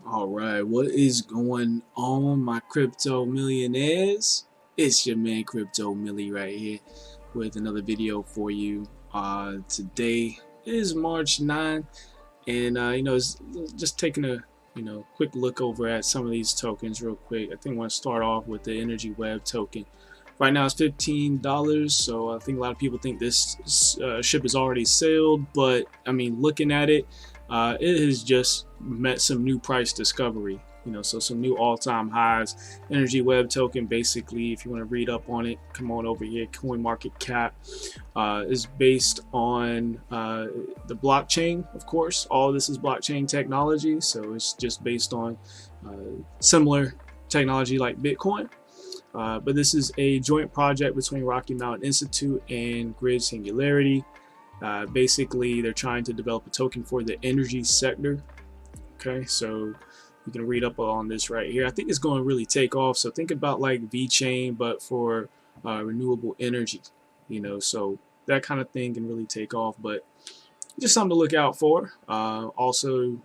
All right, what is going on, my crypto millionaires? It's your man Crypto Millie right here with another video for you. Today is March 9th, and it's just taking a quick look over at some of these tokens real quick. I think I want to start off with the Energy Web token. Right now it's $15, so I think a lot of people think this ship is already sailed, but I mean, looking at it, it has just met some new price discovery. So some new all-time highs. Energy Web token, basically, if you want to read up on it, come on over here. Coin market cap is based on the blockchain, of course. All of this is blockchain technology, so it's just based on similar technology like Bitcoin. But this is a joint project between Rocky Mountain Institute and Grid Singularity. Basically, they're trying to develop a token for the energy sector. Okay, so you can read up on this right here. I think it's going to really take off. So think about like VeChain, but for renewable energy. So that kind of thing can really take off. But just something to look out for. Also,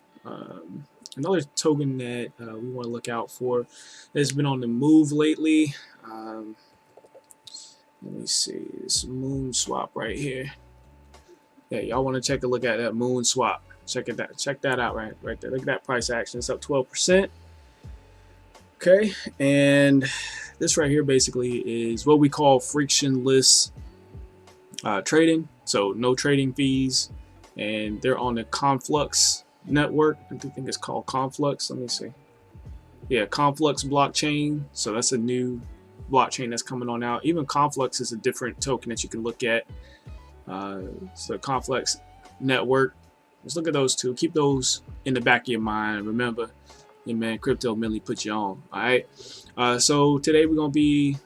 another token that we want to look out for has been on the move lately. Let me see, this moon swap right here. Yeah, y'all want to take a look at that moon swap. Check that out right there. Look at that price action. It's up 12%. Okay, and this right here basically is what we call frictionless trading. So no trading fees, and they're on the Conflux network. I think it's called Conflux. Let me see. Yeah, Conflux blockchain. So that's a new blockchain that's coming on out. Even Conflux is a different token that you can look at. So Conflux network. Let's look at those two. Keep those in the back of your mind. Remember, your man Crypto Millie put you on. All right. So today we're gonna be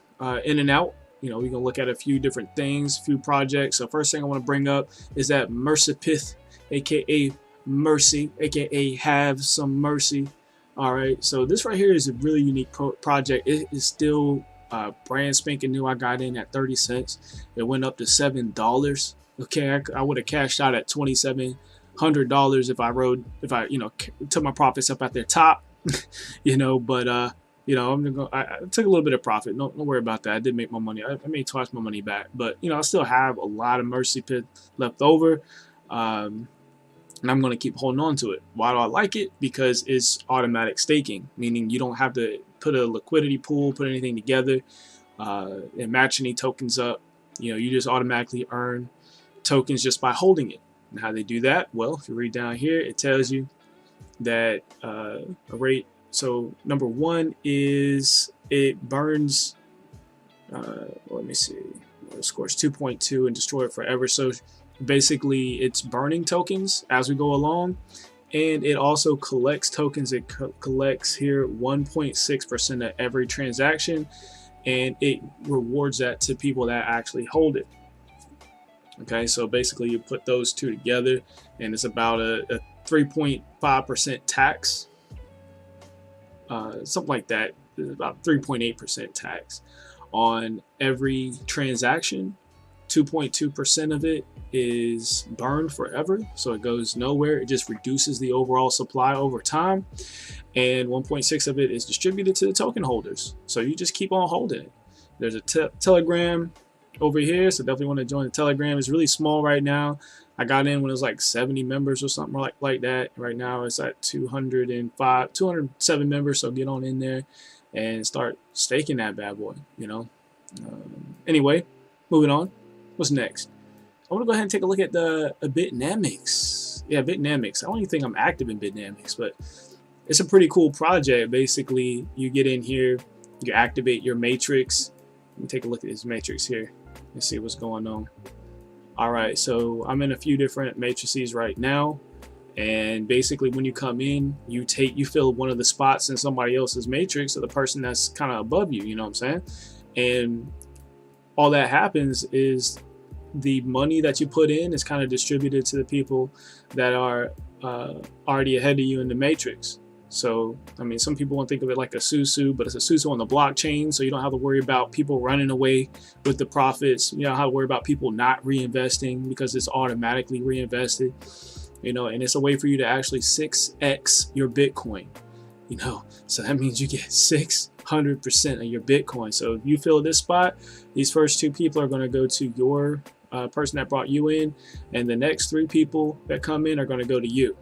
in and out. We're gonna look at a few different things, a few projects. So first thing I want to bring up is that Mercipith, aka Mercy, aka Have Some Mercy. All right. So this right here is a really unique project. It is still brand spanking new. I got in at 30 cents. It went up to $7. Okay, I would have cashed out at $2,700 if I took my profits up at their top. But I took a little bit of profit. Don't worry about that. I did make my money. I made twice my money back. But I still have a lot of Mercy Pit left over. And I'm going to keep holding on to it. Why do I like it? Because it's automatic staking, meaning you don't have to put a liquidity pool, put anything together, and match any tokens up. You just automatically earn tokens just by holding it. And how they do that? Well, if you read down here, it tells you that a rate. So number one is it burns. Let me see. It scores 2.2 and destroy it forever. So basically, it's burning tokens as we go along, and it also collects tokens. It collects here 1.6% of every transaction, and it rewards that to people that actually hold it. Okay, so basically you put those two together, and it's about a 3.5% tax, something like that. It's about 3.8% tax on every transaction. 2.2% of it is burned forever, so it goes nowhere. It just reduces the overall supply over time, and 1.6 of it is distributed to the token holders. So you just keep on holding it. There's a Telegram over here, so definitely want to join the Telegram. It's really small right now. I got in when it was like 70 members or something like that. Right now it's at 207 members, so get on in there and start staking that bad boy. Anyway, moving on. What's next? I want to go ahead and take a look at the Bitnamix. Yeah, Bitnamix. I don't even think I'm active in Bitnamix, but it's a pretty cool project. Basically, you get in here, you activate your matrix. Let me take a look at this matrix here. Let's see what's going on. All right, so I'm in a few different matrices right now, and basically when you come in, you fill one of the spots in somebody else's matrix, or the person that's kind of above you. You know what I'm saying? And all that happens is the money that you put in is kind of distributed to the people that are already ahead of you in the matrix. So, I mean, some people won't think of it like a susu, but it's a susu on the blockchain, so you don't have to worry about people running away with the profits. You don't have to worry about people not reinvesting because it's automatically reinvested, and it's a way for you to actually 6x your Bitcoin. you know, so that means you get 600% of your Bitcoin. So if you fill this spot, these first 2 people are going to go to your person that brought you in, and the next 3 people that come in are going to go to you.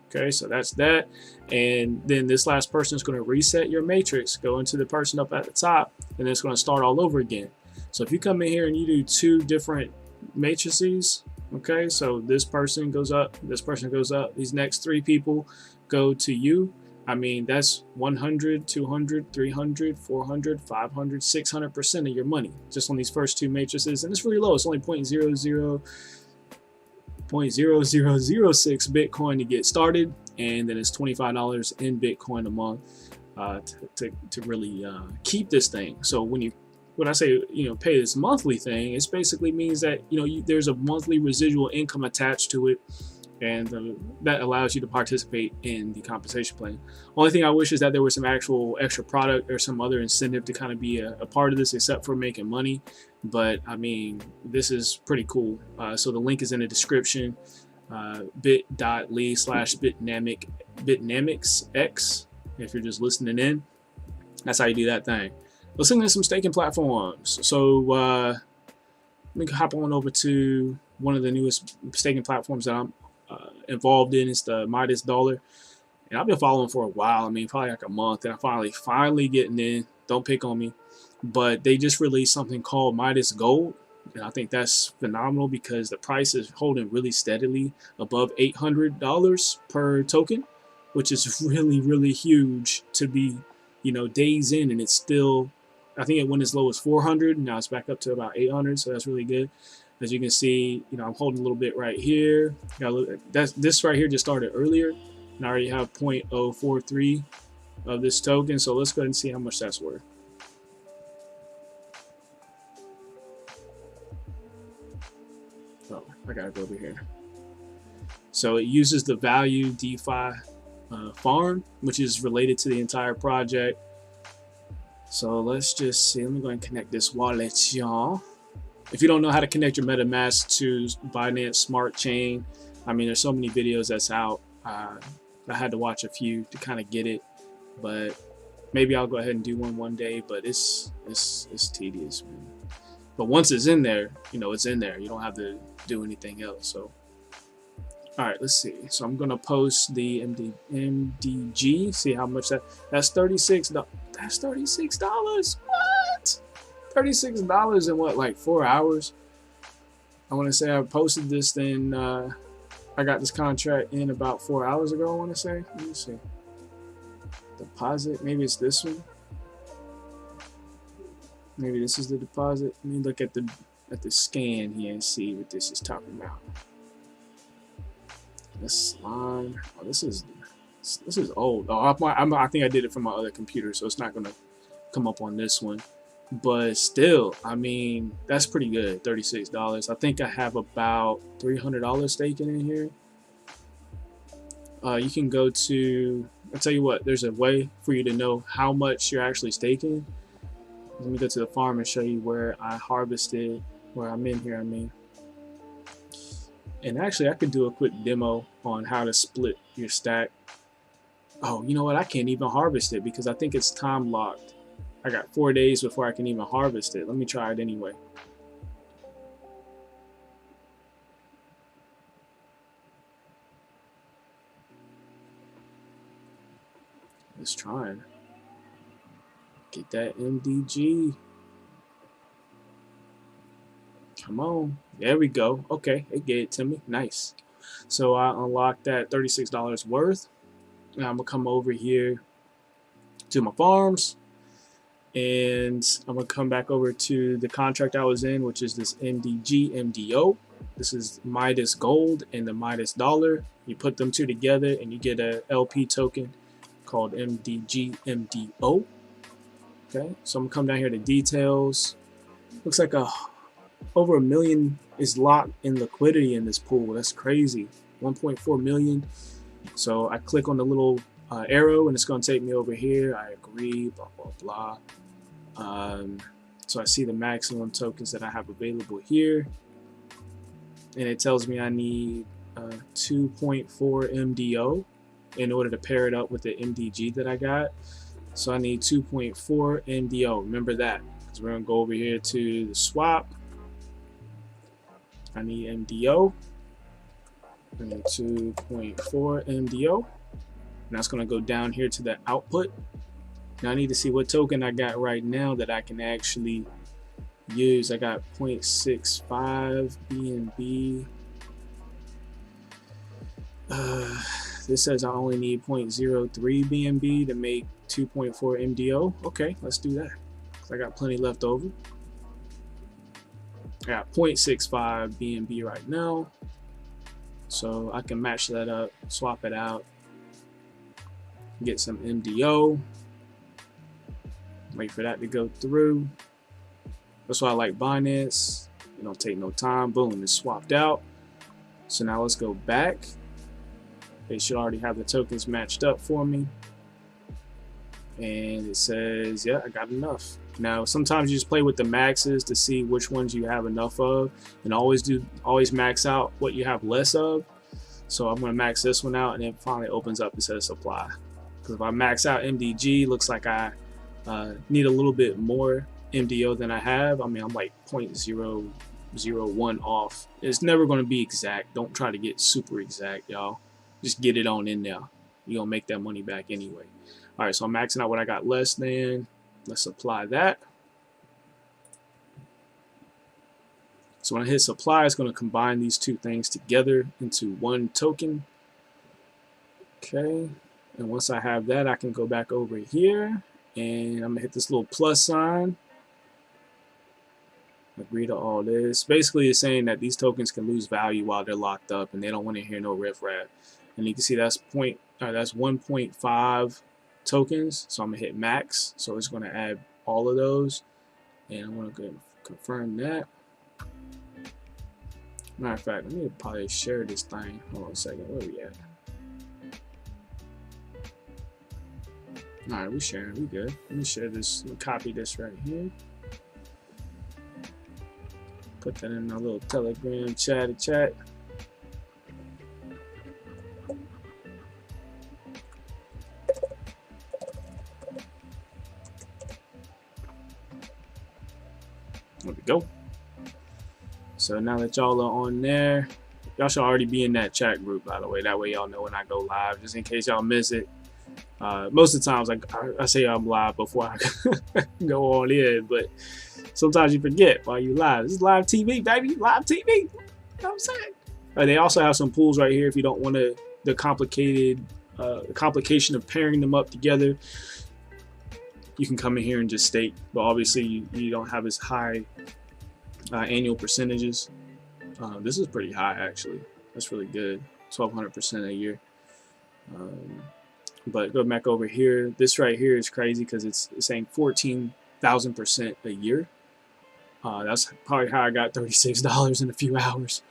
Okay, so that's that. And then this last person is going to reset your matrix, go into the person up at the top, and it's going to start all over again. So if you come in here and you do 2 different matrices, okay, so this person goes up, this person goes up, these next 3 people go to you. I mean, that's 100, 200, 300, 400, 500, 600% of your money just on these first 2 matrices. And it's really low. It's only 0.0006 Bitcoin to get started, and then it's $25 in Bitcoin a month to really keep this thing. So when I say, you know, pay this monthly thing, it basically means that, you know, there's a monthly residual income attached to it, and that allows you to participate in the compensation plan. Only thing I wish is that there was some actual extra product or some other incentive to kind of be a part of this, except for making money. But I mean, this is pretty cool. So the link is in the description, bit.ly/Bitnamix, if you're just listening in. That's how you do that thing. Let's look at some staking platforms. So let me hop on over to one of the newest staking platforms that I'm involved in. It's the Midas Dollar, and I've been following for a while. I mean, probably like a month, and I finally getting in. Don't pick on me, but they just released something called Midas Gold, and I think that's phenomenal because the price is holding really steadily above $800 per token, which is really, really huge to be, you know, days in, and it's still, I think it went as low as 400. Now it's back up to about 800, so that's really good. As you can see, you know, I'm holding a little bit right here. This right here just started earlier, and I already have 0.043 of this token. So let's go ahead and see how much that's worth. Oh, I gotta go over here. So it uses the value DeFi farm, which is related to the entire project. So let's just see. Let me go and connect this wallet, y'all. If you don't know how to connect your MetaMask to Binance Smart Chain, I mean, there's so many videos that's out. I had to watch a few to kind of get it, but maybe I'll go ahead and do one day. But it's tedious, man. But once it's in there, you know, it's in there. You don't have to do anything else. So, all right, let's see. So I'm gonna post the MDG. See how much that's $36. That's $36. What? $36 in what, like 4 hours? I want to say I posted this, then I got this contract in about 4 hours ago. I want to say. Let me see. Deposit. Maybe it's this one. Maybe this is the deposit. Let me look at the scan here and see what this is talking about. This line. Oh, this is old. Oh, I think I did it from my other computer, so it's not gonna come up on this one. But still, I mean, that's pretty good. $36. I think I have about $300 staking in here. You can go to, I'll tell you what, there's a way for you to know how much you're actually staking. Let me go to the farm and show you where I harvested, where I'm in here, I mean. And actually, I could do a quick demo on how to split your stack. Oh, you know what? I can't even harvest it because I think it's time locked. I got 4 days before I can even harvest it. Let me try it anyway. Let's try it. Get that MDG. Come on. There we go. Okay, it gave it to me. Nice. So I unlocked that $36 worth. Now I'm going to come over here to my farms. And I'm going to come back over to the contract I was in, which is this MDG MDO. This is Midas Gold and the Midas Dollar. You put them two together and you get a LP token called MDG MDO. Okay, so I'm going to come down here to details. Looks like over 1 million is locked in liquidity in this pool. That's crazy. 1.4 million. So I click on the little arrow and it's going to take me over here. I agree, blah, blah, blah. So I see the maximum tokens that I have available here, and it tells me I need 2.4 MDO. in order to pair it up with the MDG that I got. So I need 2.4 MDO. Remember that, because we're gonna go over here to the swap. I need MDO. I need 2.4 MDO. And that's gonna go down here to the output. Now I need to see what token I got right now that I can actually use. I got 0.65 BnB. This says I only need 0.03 BnB to make 2.4 MDO. Okay, let's do that, because I got plenty left over. I got 0.65 BnB right now, so I can match that up, swap it out, get some MDO, wait for that to go through. That's why I like Binance. It don't take no time. Boom, it's swapped out. So now let's go back. They should already have the tokens matched up for me. And it says, yeah, I got enough. Now, sometimes you just play with the maxes to see which ones you have enough of, and always max out what you have less of. So I'm gonna max this one out, and it finally opens up and says supply. Because if I max out MDG, looks like I need a little bit more MDO than I have. I mean, I'm like 0.001 off. It's never gonna be exact. Don't try to get super exact, y'all. Just get it on in there. You're gonna make that money back anyway. All right, so I'm maxing out what I got less than. Let's apply that. So when I hit supply, it's gonna combine these two things together into one token. Okay, and once I have that, I can go back over here and I'm gonna hit this little plus sign. Agree to all this. Basically, it's saying that these tokens can lose value while they're locked up, and they don't want to hear no riffraff. And you can see that's 1.5 tokens. So I'm gonna hit max. So it's gonna add all of those, and I'm gonna go ahead and confirm that. Matter of fact, let me probably share this thing. Hold on a second. Where are we at? All right, we sharing. We good. Let me share this. Let me copy this right here. Put that in our little Telegram chat. There we go. So now that y'all are on there, y'all should already be in that chat group, by the way. That way y'all know when I go live, just in case y'all miss it. Most of the times, like I say I'm live before I go on in, but sometimes you forget while you live. This is live TV, baby. Live TV. You know what I'm saying? They also have some pools right here if you don't want the complication of pairing them up together. You can come in here and just stake, but obviously you don't have as high annual percentages. This is pretty high, actually. That's really good. 1,200% a year. But go back over here. This right here is crazy because it's saying 14,000% a year. That's probably how I got $36 in a few hours.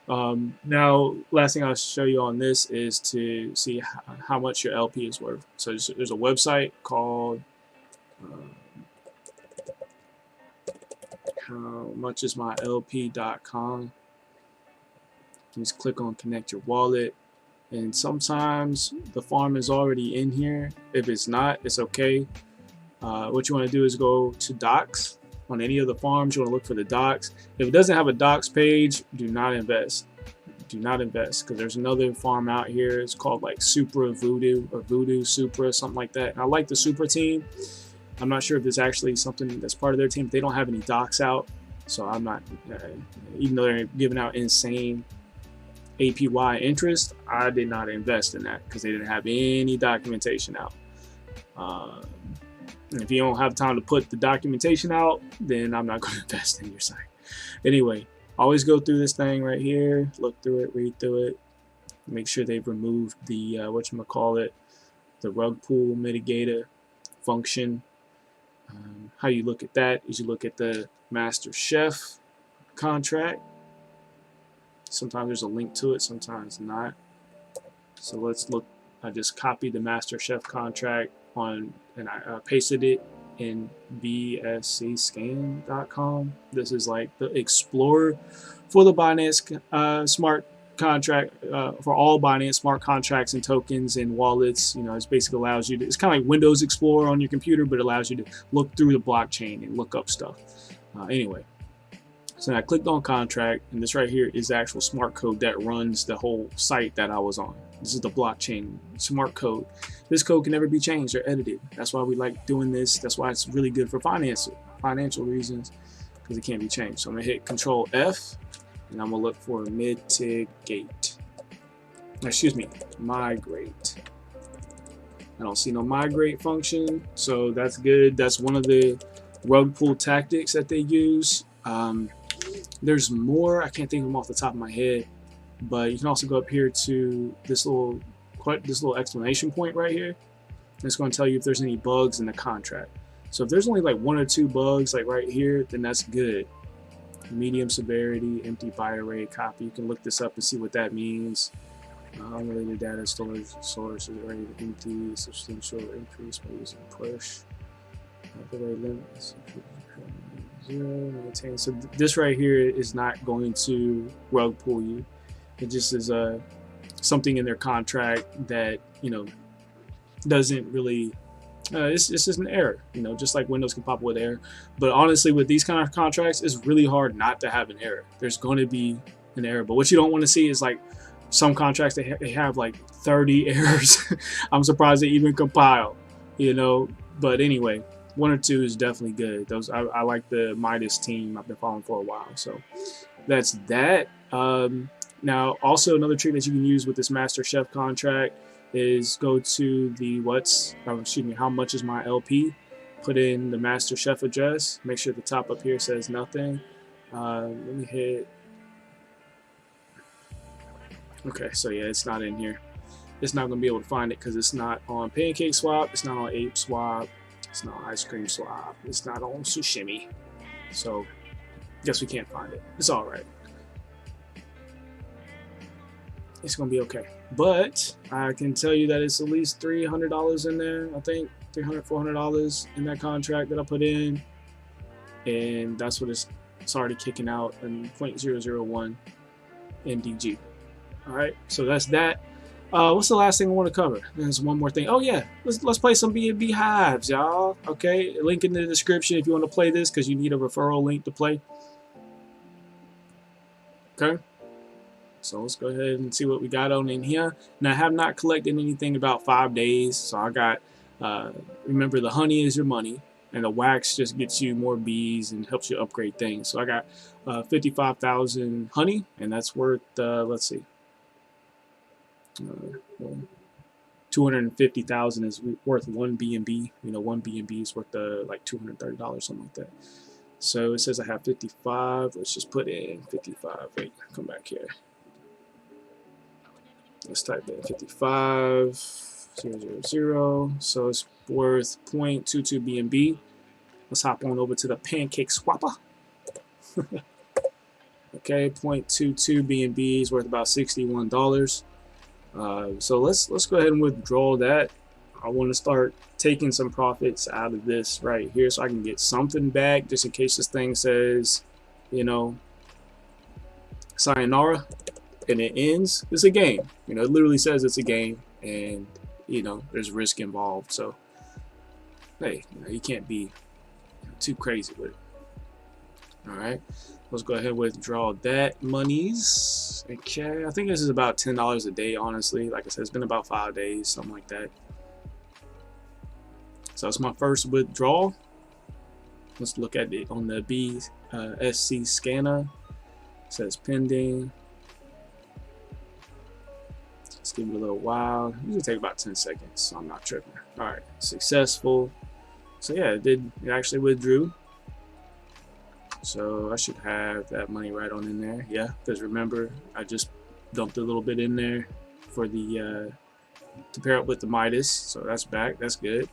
Now, last thing I'll show you on this is to see how much your LP is worth. So there's a website called howmuchismylp.com. Just click on connect your wallet. And sometimes the farm is already in here. If it's not, it's okay. What you want to do is go to docs. On any of the farms, you want to look for the docs. If it doesn't have a docs page, do not invest. Do not invest, because there's another farm out here. It's called like Supra Voodoo or Voodoo Supra, something like that. And I like the Supra team. I'm not sure if it's actually something that's part of their team. They don't have any docs out, so I'm not. Even though they're giving out insane APY interest, I did not invest in that because they didn't have any documentation out. And if you don't have time to put the documentation out, then I'm not going to invest in your site. Anyway, always go through this thing right here, look through it, read through it, make sure they've removed the whatchamacallit, the rug pool mitigator function. How you look at that is you look at the master chef contract. Sometimes there's a link to it, sometimes not. So let's look. I just copied the master chef contract on, and I pasted it in bscscan.com. This is like the explorer for the Binance smart contract for all Binance smart contracts and tokens and wallets. You know, it basically allows you to, it's kind of like Windows Explorer on your computer, but it allows you to look through the blockchain and look up stuff. Anyway, so I clicked on contract, and this right here is the actual smart code that runs the whole site that I was on. This is the blockchain smart code. This code can never be changed or edited. That's why we like doing this. That's why it's really good for financial reasons, because it can't be changed. So I'm gonna hit Control F, and I'm gonna look for mitigate. Excuse me, migrate. I don't see no migrate function, so that's good. That's one of the rug pull tactics that they use. There's more. I can't think of them off the top of my head, but you can also go up here to this little exclamation point right here. It's going to tell you if there's any bugs in the contract. So if there's only like 1 or 2 bugs like right here, then that's good. Medium severity, empty buyer rate, copy. You can look this up and see what that means. Unrelated data storage source is already empty. Substantial increase by using push. The rate limits. So this right here is not going to rug pull you. It just is something in their contract that, you know, doesn't really it's just an error, you know, just like Windows can pop up with error. But honestly, with these kind of contracts, it's really hard not to have an error. There's going to be an error, but what you don't want to see is like some contracts they have like 30 errors. I'm surprised they even compile, you know. But anyway, 1 or 2 is definitely good. Those I like the Midas team. I've been following for a while, so that's that. Now, also another trick that you can use with this Master Chef contract is go to the how much is my LP? Put in the Master Chef address. Make sure the top up here says nothing. Let me hit. Okay, so yeah, it's not in here. It's not gonna be able to find it because it's not on pancakeswap. It's not on apeswap. It's not on ice cream swap. It's not on Sushimi. So, guess we can't find it. It's all right. It's gonna be okay. But I can tell you that it's at least $300 in there. I think $300, $400 in that contract that I put in, and that's what it's already kicking out in 0.001 MDG. All right, so that's that. What's the last thing I want to cover? There's one more thing. Oh yeah, let's play some BnB Hives, y'all. Okay, link in the description if you want to play this, because you need a referral link to play. Okay, so let's go ahead and see what we got on in here. Now I have not collected anything about 5 days, so I got. Remember, the honey is your money, and the wax just gets you more bees and helps you upgrade things. So I got 55,000 honey, and that's worth let's see. 250,000 is worth 1 BnB. You know, 1 BnB is worth like $230, something like that. So it says I have 55. Let's just put in 55. Wait, come back here. Let's type in 55,000. So it's worth 0.22 BnB. Let's hop on over to the pancakeswap. Okay, 0.22 BnB is worth about $61. So let's go ahead and withdraw that. I want to start taking some profits out of this right here so I can get something back, just in case this thing says, you know, sayonara, and it ends. It's a game, you know, it literally says it's a game, and you know there's risk involved. So hey, you can't be too crazy with it. All right, let's go ahead and withdraw that monies. Okay, I think this is about $10 a day, honestly. Like I said, it's been about 5 days, something like that. So that's my first withdrawal. Let's look at it on the BSC scanner. It says pending. Let's give it a little while. It usually take about 10 seconds, so I'm not tripping. All right, successful. So yeah, it actually withdrew. So I should have that money right on in there. Yeah, because remember, I just dumped a little bit in there for the to pair up with the Midas. So that's back. That's good.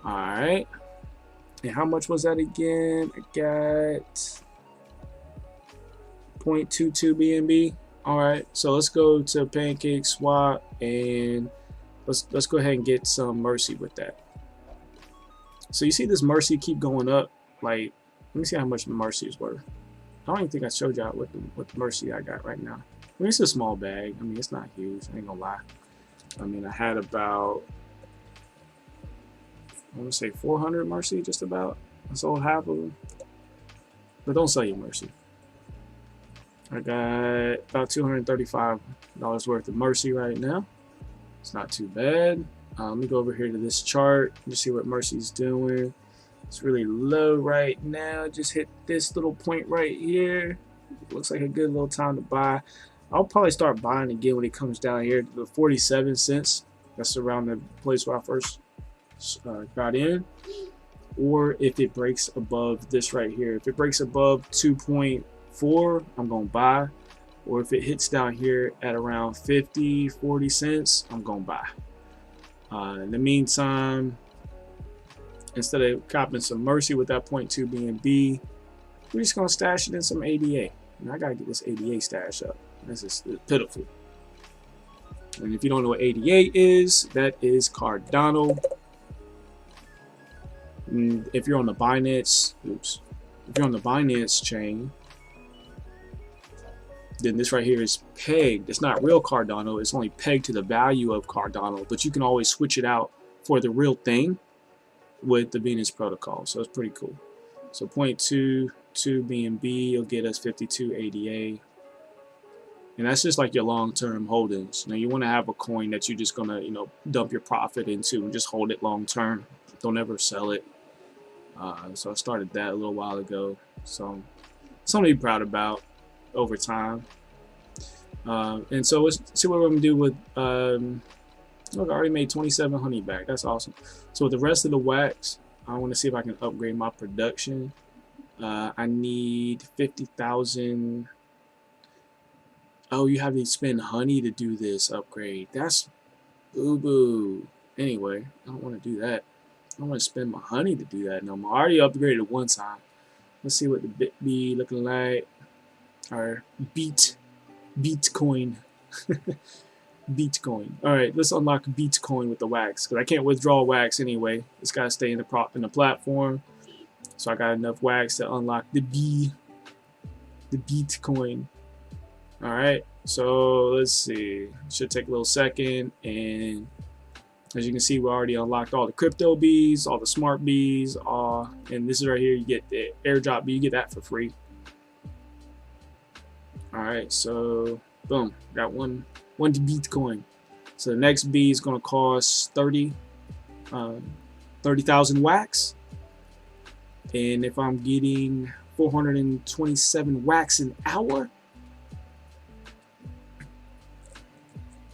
All right. And how much was that again? I got 0.22 BnB. All right. So let's go to pancakeswap and let's go ahead and get some Mercy with that. So you see this Mercy keep going up. Like, let me see how much the Mercy is worth. I don't even think I showed y'all what the Mercy I got right now. mean, it's a small bag. I mean, it's not huge. I ain't gonna lie. I mean, I had about, I want to say 400 Mercy, just about. I sold half of them. But don't sell your Mercy. I got about $235 worth of Mercy right now. It's not too bad. Let me go over here to this chart and just see what Mercy's doing. It's really low right now. Just hit this little point right here. Looks like a good little time to buy. I'll probably start buying again when it comes down here to the 47 cents. That's around the place where I first got in. Or if it breaks above this right here. If it breaks above 2.4, I'm going to buy. Or if it hits down here at around 40 cents, I'm going to buy. In the meantime, instead of copping some Mercy with that 0.2 BnB, we're just going to stash it in some ADA. And I got to get this ADA stash up. This is pitiful. And if you don't know what ADA is, that is Cardano. And if you're on the Binance, if you're on the Binance chain, then this right here is pegged. It's not real Cardano. It's only pegged to the value of Cardano, but you can always switch it out for the real thing with the Venus protocol. So it's pretty cool. So 0.22 BnB will get us 52 ADA. And that's just like your long-term holdings. Now you want to have a coin that you're just gonna, dump your profit into and just hold it long-term. Don't ever sell it. So I started that a little while ago. So something to be proud about over time. And so let's see what we're gonna do with. Look, I already made 27 honey back. That's awesome. So with the rest of the wax, I want to see if I can upgrade my production. I need 50,000. Oh, you have to spend honey to do this upgrade. That's boo-boo. Anyway, I don't want to do that. I don't want to spend my honey to do that no more. I already upgraded one time. Let's see what the BitB looking like. Or Bitcoin. Bitcoin. All right, let's unlock Bitcoin with the wax because I can't withdraw wax anyway. It's got to stay in the platform. So I got enough wax to unlock the Bitcoin. All right, so let's see. Should take a little second, and as you can see, we already unlocked all the crypto bees, all the smart bees, and this is right here. You get the airdrop bee. You get that for free. All right, so boom, got one Bitcoin. So the next bee is gonna cost 30,000 wax, and if I'm getting 427 wax an hour.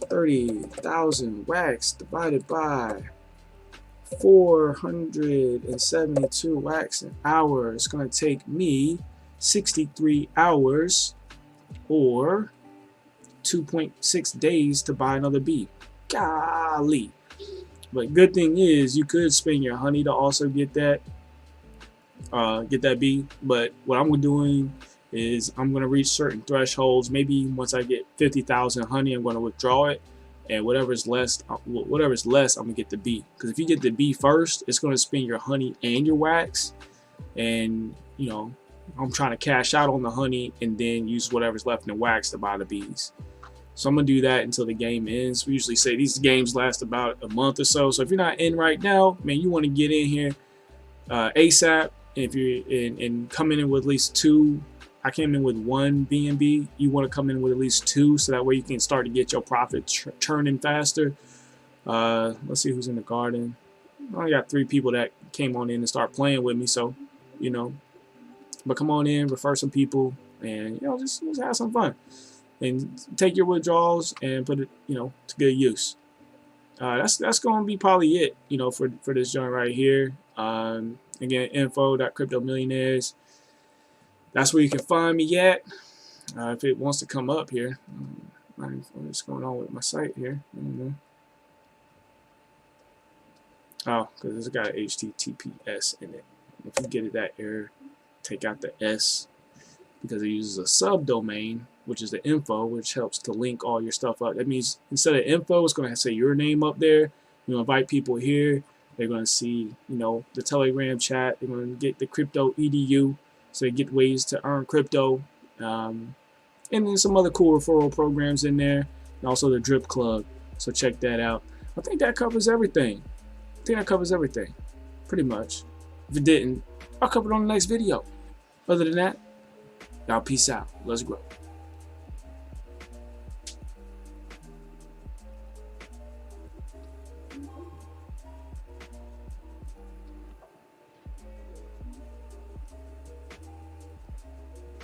30,000 wax divided by 472 wax an hour. It's going to take me 63 hours or 2.6 days to buy another bee. Golly. But good thing is you could spend your honey to also get that bee. But what I'm doing is I'm going to reach certain thresholds. Maybe once I get 50,000 honey, I'm going to withdraw it, and whatever's less, I'm going to get the bee. Because if you get the bee first, it's going to spend your honey and your wax, and I'm trying to cash out on the honey and then use whatever's left in the wax to buy the bees. So I'm going to do that until the game ends. We usually say these games last about a month or so. So if you're not in right now, man, you want to get in here ASAP. If you're in coming in with at least 2. I came in with 1 BnB. You want to come in with at least 2, so that way you can start to get your profit churning faster. Let's see who's in the garden. I only got 3 people that came on in and start playing with me, so but come on in, refer some people, and just have some fun and take your withdrawals and put it to good use. That's going to be probably it for this joint right here. Again, info.cryptomillionaires. That's where you can find me at. If it wants to come up here. What's going on with my site here? I don't know. Oh, because it's got HTTPS in it. If you get it that error, take out the S, because it uses a subdomain, which is the info, which helps to link all your stuff up. That means instead of info, it's going to say your name up there. You invite people here. They're going to see, the Telegram chat. They're going to get the crypto edu. So they get ways to earn crypto, And then some other cool referral programs in there, and also the Drip Club. So check that out. I think that covers everything. Pretty much. If it didn't, I'll cover it on the next video. Other than that, y'all peace out. Let's grow.